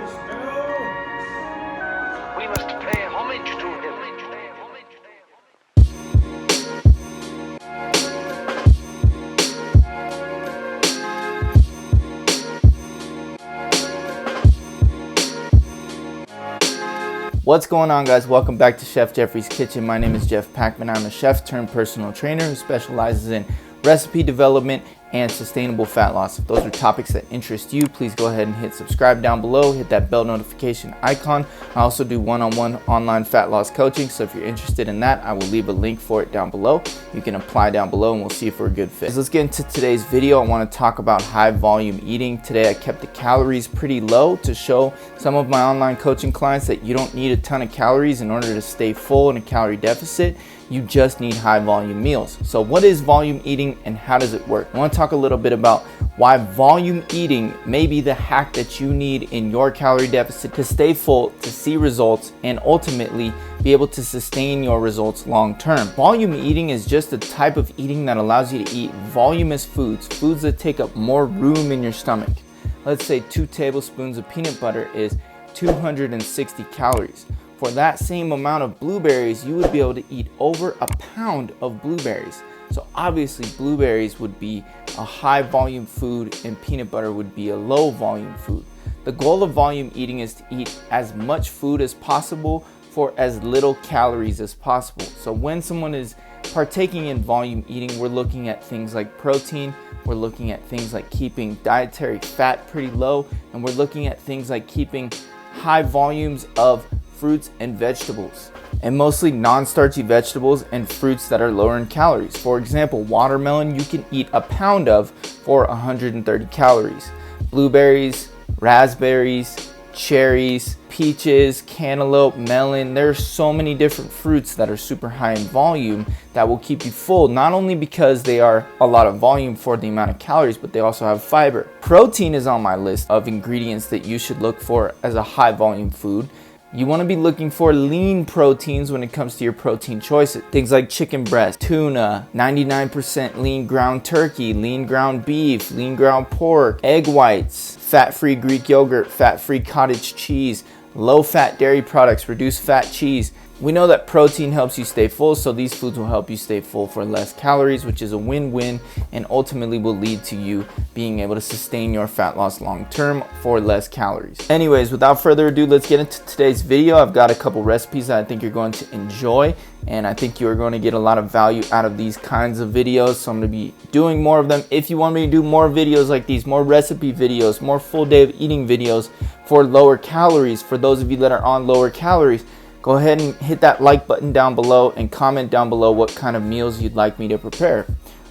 We must pay homage to him. What's going on, guys? Welcome back to Chef Jeffrey's Kitchen. My name is Jeff Packman. I'm a chef turned personal trainer who specializes in recipe development and sustainable fat loss. If those are topics that interest you, please go ahead and hit subscribe down below, hit that bell notification icon. I also do one-on-one online fat loss coaching, so if you're interested in that, I will leave a link for it down below. You can apply down below and we'll see if we're a good fit. So let's get into today's video. I want to talk about high volume eating. Today I kept the calories pretty low to show some of my online coaching clients that you don't need a ton of calories in order to stay full in a calorie deficit. You just need high volume meals. So what is volume eating and how does it work? I want to talk a little bit about why volume eating may be the hack that you need in your calorie deficit to stay full, to see results, and ultimately be able to sustain your results long term. Volume eating is just a type of eating that allows you to eat voluminous foods, foods that take up more room in your stomach. Let's say 2 tablespoons of peanut butter is 260 calories. For that same amount of blueberries, you would be able to eat over a pound of blueberries. So obviously blueberries would be a high volume food and peanut butter would be a low volume food. The goal of volume eating is to eat as much food as possible for as little calories as possible. So when someone is partaking in volume eating, we're looking at things like protein, we're looking at things like keeping dietary fat pretty low, and we're looking at things like keeping high volumes of fruits and vegetables, and mostly non-starchy vegetables and fruits that are lower in calories. For example, watermelon you can eat a pound of for 130 calories. Blueberries, raspberries, cherries, peaches, cantaloupe, melon. There are so many different fruits that are super high in volume that will keep you full, not only because they are a lot of volume for the amount of calories, but they also have fiber. Protein is on my list of ingredients that you should look for as a high volume food. You want to be looking for lean proteins when it comes to your protein choices. Things like chicken breast, tuna, 99% lean ground turkey, lean ground beef, lean ground pork, egg whites, fat-free Greek yogurt, fat-free cottage cheese, low-fat dairy products, reduced fat cheese. We know that protein helps you stay full, so these foods will help you stay full for less calories, which is a win-win and ultimately will lead to you being able to sustain your fat loss long term for less calories. Anyways, without further ado, let's get into today's video. I've got a couple recipes that I think you're going to enjoy, and I think you're going to get a lot of value out of these kinds of videos, so I'm going to be doing more of them. If you want me to do more videos like these, more recipe videos, more full day of eating videos for lower calories, for those of you that are on lower calories, go ahead and hit that like button down below and comment down below what kind of meals you'd like me to prepare.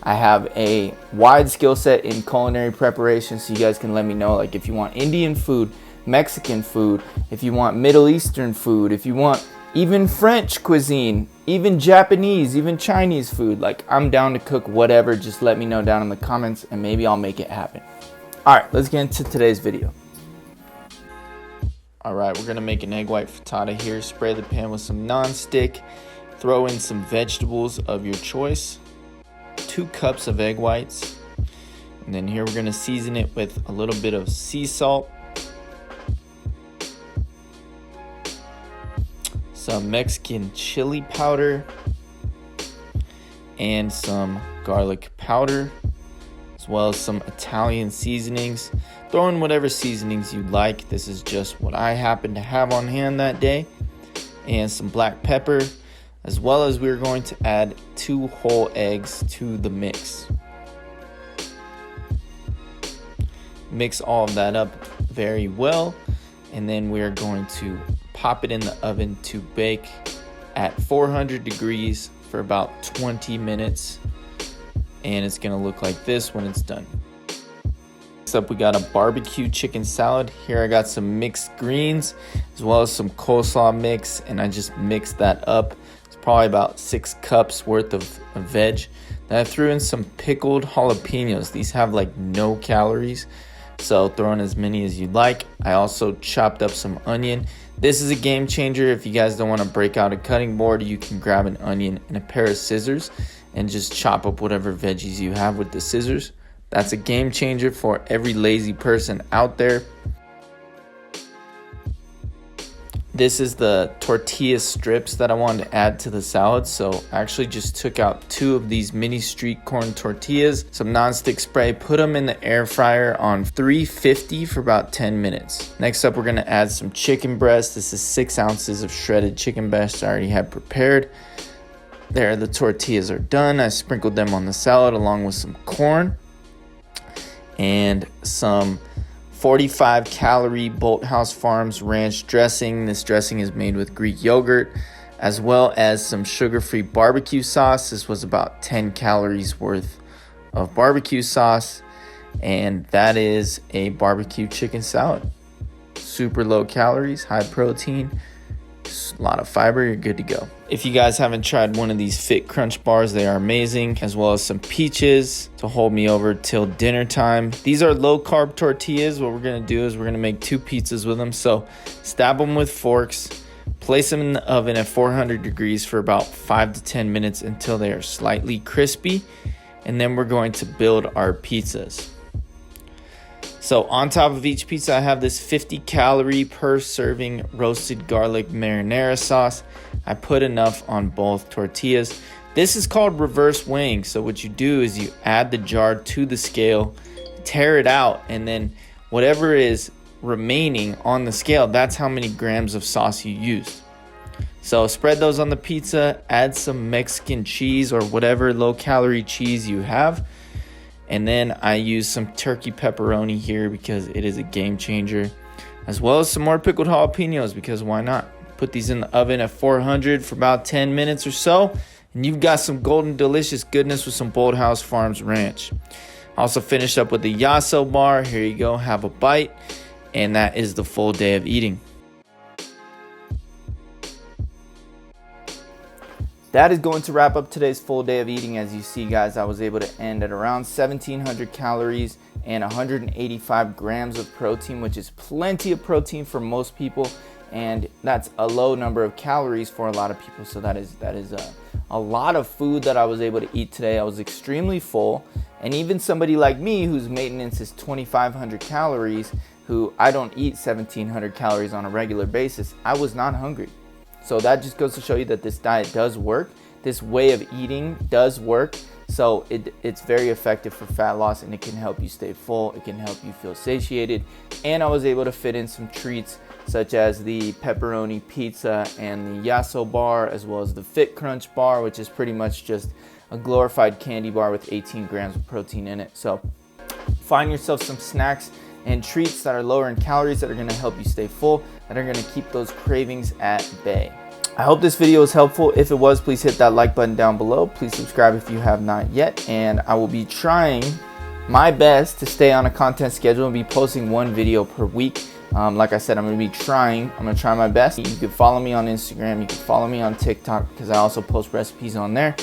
I have a wide skill set in culinary preparation, so you guys can let me know, like if you want Indian food, Mexican food, if you want Middle Eastern food, if you want even French cuisine, even Japanese, even Chinese food. Like, I'm down to cook whatever. Just let me know down in the comments and maybe I'll make it happen. All right, let's get into today's video. All right, we're gonna make an egg white frittata here. Spray the pan with some nonstick. Throw in some vegetables of your choice. 2 cups of egg whites. And then here we're gonna season it with a little bit of sea salt, some Mexican chili powder, and some garlic powder, as well as some Italian seasonings. Throw in whatever seasonings you'd like. This is just what I happen to have on hand that day. And some black pepper, as well as we're going to add 2 whole eggs to the mix. Mix all of that up very well, and then we're going to pop it in the oven to bake at 400 degrees for about 20 minutes. And it's gonna look like this when it's done. Next up, we got a barbecue chicken salad. Here I got some mixed greens as well as some coleslaw mix, and I just mixed that up. It's probably about 6 cups worth of veg. Then I threw in some pickled jalapenos. These have like no calories, so throw in as many as you'd like. I also chopped up some onion. This is a game changer. If you guys don't want to break out a cutting board, you can grab an onion and a pair of scissors and just chop up whatever veggies you have with the scissors. That's a game changer for every lazy person out there. This is the tortilla strips that I wanted to add to the salad. So I actually just took out 2 of these mini street corn tortillas, some nonstick spray, put them in the air fryer on 350 for about 10 minutes. Next up, we're gonna add some chicken breast. This is 6 ounces of shredded chicken breast I already had prepared. There, the tortillas are done. I sprinkled them on the salad along with some corn and some 45 calorie Bolthouse Farms ranch dressing. This dressing is made with Greek yogurt, as well as some sugar-free barbecue sauce. This was about 10 calories worth of barbecue sauce, and that is a barbecue chicken salad. Super low calories, high protein, a lot of fiber. You're good to go. If you guys haven't tried one of these Fit Crunch bars, they are amazing, as well as some peaches to hold me over till dinner time. These are low carb tortillas. What we're gonna do is we're gonna make 2 pizzas with them. So stab them with forks, place them in the oven at 400 degrees for about 5 to 10 minutes until they are slightly crispy, and then we're going to build our pizzas. So on top of each pizza, I have this 50 calorie per serving roasted garlic marinara sauce. I put enough on both tortillas. This is called reverse weighing. So what you do is you add the jar to the scale, tear it out, and then whatever is remaining on the scale, that's how many grams of sauce you used. So spread those on the pizza, add some Mexican cheese or whatever low calorie cheese you have. And then I use some turkey pepperoni here because it is a game changer, as well as some more pickled jalapenos because why not? Put these in the oven at 400 for about 10 minutes or so, and you've got some golden delicious goodness with some Bolthouse Farms ranch. Also finished up with the Yasso bar. Here you go, have a bite, and that is the full day of eating. That is going to wrap up today's full day of eating. As you see, guys, I was able to end at around 1,700 calories and 185 grams of protein, which is plenty of protein for most people, and that's a low number of calories for a lot of people. So that is a lot of food that I was able to eat today. I was extremely full, and even somebody like me whose maintenance is 2,500 calories, who I don't eat 1,700 calories on a regular basis, I was not hungry. So that just goes to show you that this diet does work. This way of eating does work. So it's very effective for fat loss, and it can help you stay full. It can help you feel satiated. And I was able to fit in some treats such as the pepperoni pizza and the Yasso bar, as well as the Fit Crunch bar, which is pretty much just a glorified candy bar with 18 grams of protein in it. So find yourself some snacks and treats that are lower in calories that are going to help you stay full, that are going to keep those cravings at bay. I hope this video was helpful. If it was, please hit that like button down below. Please subscribe if you have not yet, and I will be trying my best to stay on a content schedule and be posting 1 video per week. Like I said, I'm going to try my best. You can follow me on Instagram, you can follow me on TikTok, because I also post recipes on there.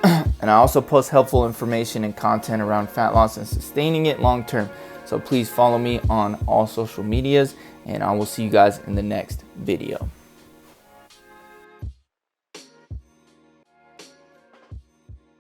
And I also post helpful information and content around fat loss and sustaining it long term. So please follow me on all social medias, and I will see you guys in the next video.